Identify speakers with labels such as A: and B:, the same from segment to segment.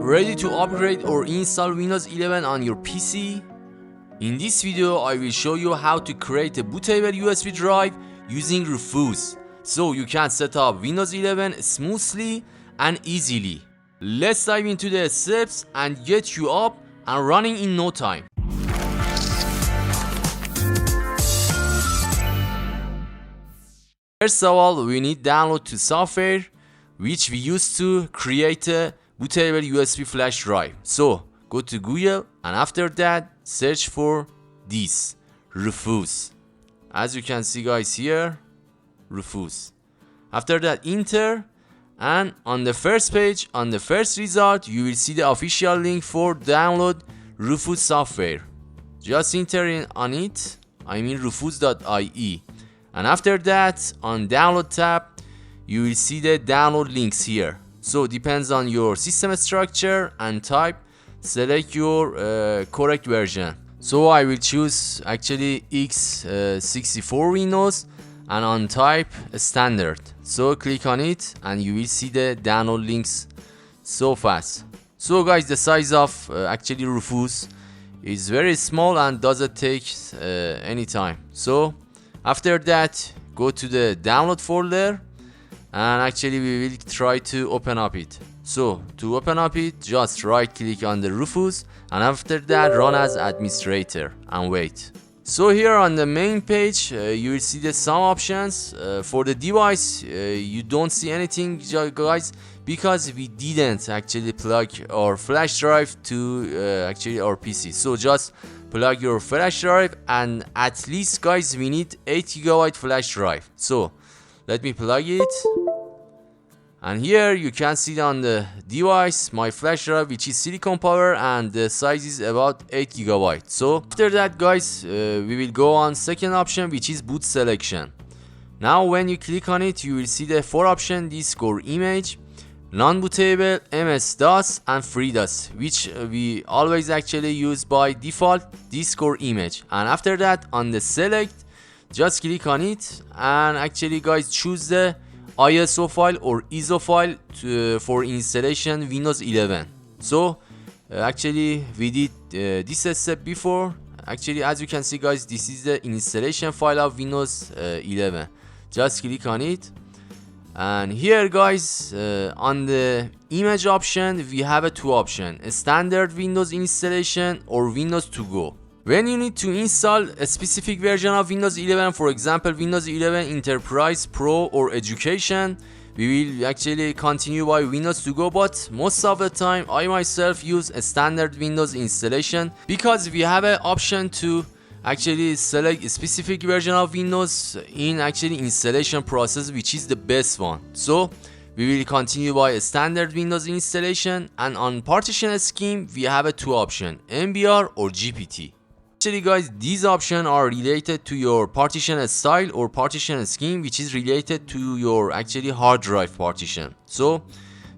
A: ready to upgrade or install Windows 11 on your PC? In this video, I will show you how to create a bootable USB drive using Rufus, so you can set up Windows 11 smoothly and easily. Let's dive into the steps and get you up and running in no time. First of all, we need download to software which we use to create a bootable USB flash drive. So go to Google and after that search for this Rufus. As you can see guys here, Rufus. After that enter, and on the first page, on the first result, you will see the official link for download Rufus software. Just enter in on it, rufus.ie, and after that on download tab you will see the download links here. So depends on your system structure and type, select your correct version. So I will choose actually x64 Windows and on type standard. So click on it and you will see the download links so fast. So guys, the size of actually Rufus is very small and doesn't take any time. So after that go to the download folder and actually we will try to open up it. So to open up it, just right click on the Rufus and after that run as administrator and wait. So here on the main page you will see the some options. For the device you don't see anything guys, because we didn't actually plug our flash drive to actually our PC. So just plug your flash drive, and at least guys we need 8 GB flash drive. So let me plug it, and here you can see on the device my flash drive which is silicon power and the size is about 8 GB. So after that guys we will go on second option which is boot selection. Now when you click on it you will see the 4 option: disk or image, non-bootable, MS-DOS and FreeDOS, which we always actually use by default, disk or image. And after that on the select, just click on it and actually guys choose the ISO file or ISO file for installation Windows 11. So actually we did this step before. Actually as you can see guys, this is the installation file of Windows 11. Just click on it. And here guys on the image option we have 2 options: standard Windows installation or Windows to go. When you need to install a specific version of Windows 11, for example Windows 11 Enterprise, Pro or Education, we will actually continue by Windows to go, but most of the time I myself use a standard Windows installation because we have an option to actually select a specific version of Windows in actually installation process, which is the best one. So we will continue by a standard Windows installation, and on partition scheme we have 2 options: MBR or GPT. Actually guys, these options are related to your partition style or partition scheme, which is related to your actually hard drive partition. So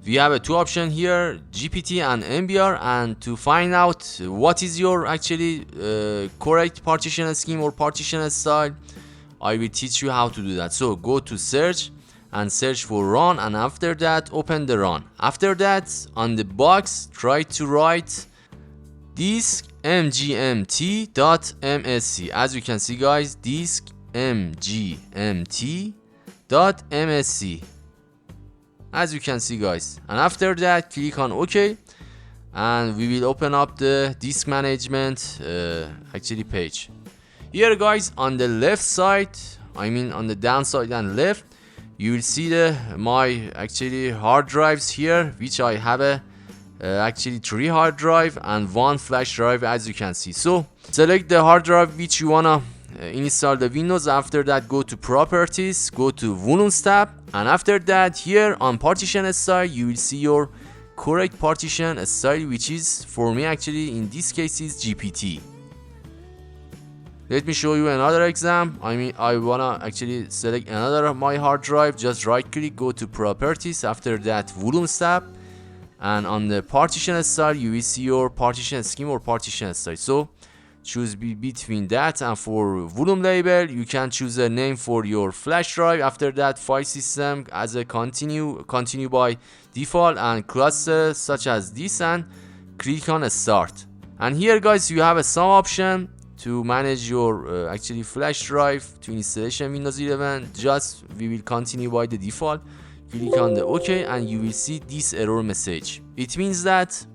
A: we have 2 options here, GPT and MBR, and to find out what is your actually correct partition scheme or partition style, I will teach you how to do that. So go to search and search for run, and after that open the run. After that on the box try to write disk mgmt.msc. As you can see guys, disk mgmt.msc, as you can see guys, and after that click on OK and we will open up the disk management actually page. Here guys on the left side, on the downside and left, you will see my actually hard drives here, which I have actually 3 hard drive and 1 flash drive, as you can see. So select the hard drive which you wanna install the Windows. After that go to properties, go to volumes tab, and after that here on partition style you will see your correct partition style, which is for me actually in this case is GPT. Let me show you another example. I wanna actually select another of my hard drive. Just right click, go to properties, after that volumes tab, and on the partition style you will see your partition scheme or partition style. So choose between that, and for volume label you can choose a name for your flash drive. After that, file system as a continue by default, and cluster such as this, and click on start. And here guys you have some option to manage your actually flash drive to installation Windows 11. Just we will continue by the default. Click on the OK and you will see this error message. It means that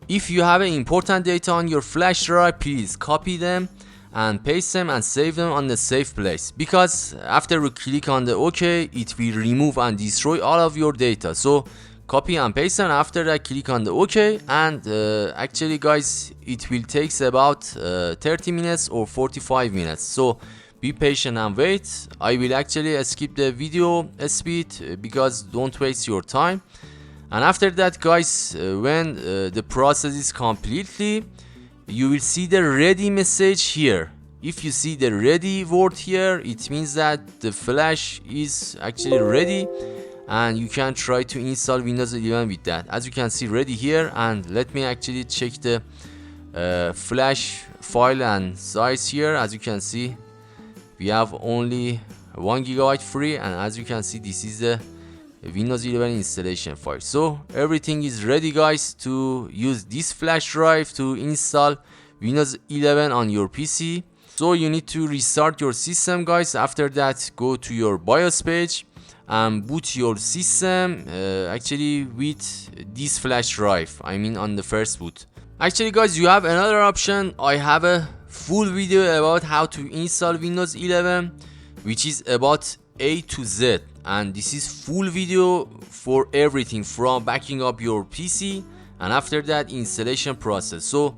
A: if you have important data on your flash drive, please copy them and paste them and save them on the safe place, because after we click on the OK, it will remove and destroy all of your data. So copy and paste them. After that, click on the OK, and actually guys, it will take about 30 minutes or 45 minutes. So be patient and wait. I will actually skip the video speed because don't waste your time. And after that guys, when the process is completely, you will see the ready message here. If you see the ready word here, it means that the flash is actually ready and you can try to install Windows 11 with that. As you can see ready here, and let me actually check the flash file and size here. As you can see, we have only 1 GB free, and as you can see, this is the Windows 11 installation file. So everything is ready guys to use this flash drive to install Windows 11 on your PC. So you need to restart your system guys. After that, go to your BIOS page and boot your system actually with this flash drive, I mean on the first boot. Actually guys, you have another option. I have a full video about how to install Windows 11, which is about A to Z, and this is full video for everything from backing up your PC and after that installation process. So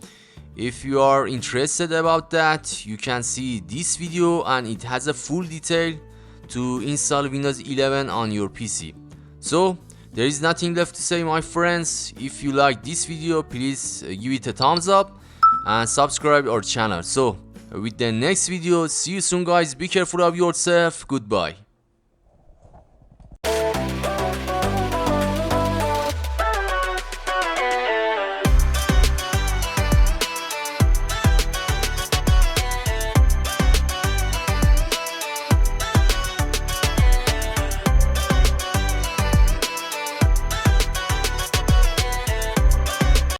A: if you are interested about that, you can see this video and it has a full detail to install Windows 11 on your PC. So there is nothing left to say my friends. If you like this video, please give it a thumbs up and subscribe our channel. So with the next video, see you soon guys. Be careful of yourself. Goodbye.